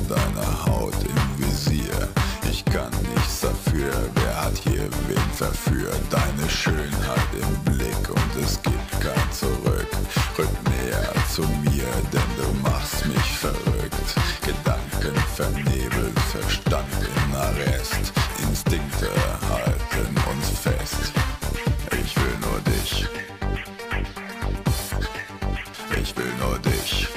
Deine Haut im Visier. Ich kann nichts dafür, wer hat hier wen verführt? Deine Schönheit im Blick und es gibt kein Zurück. Rück näher zu mir, denn du machst mich verrückt. Gedanken vernebelt, Verstand in Arrest. Instinkte halten uns fest. Ich will nur dich. Ich will nur dich.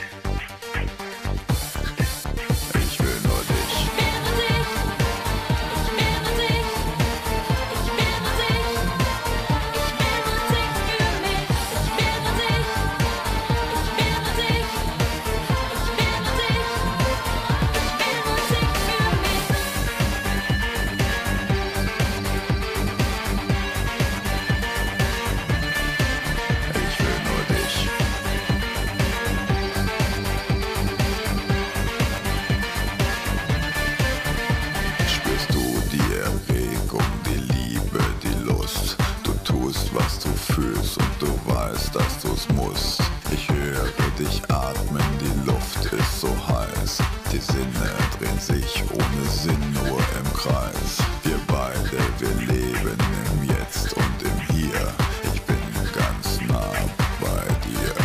Was du fühlst und du weißt, dass du's musst. Ich höre dich atmen, die Luft ist so heiß. Die Sinne drehen sich ohne Sinn nur im Kreis. Wir beide, wir leben im Jetzt und im Hier. Ich bin ganz nah bei dir.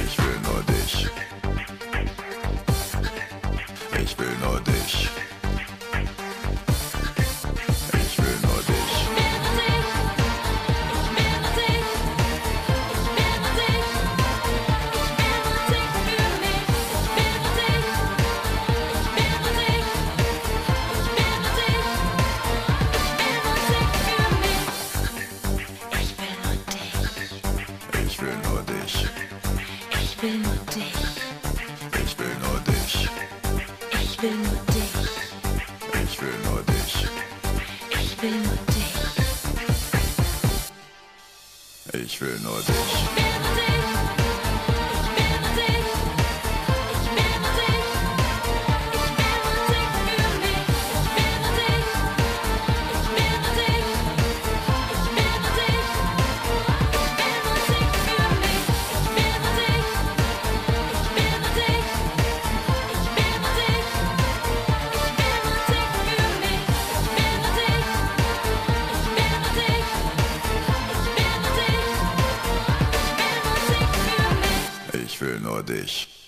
Ich will nur dich. Ich will nur dich. Ich will nur dich. Ich will nur dich. Ich will nur dich. Ich will nur dich. Ich will nur dich. Ich will nur dich. Ich will nur dich. Ich will nur dich. Ich will nur dich.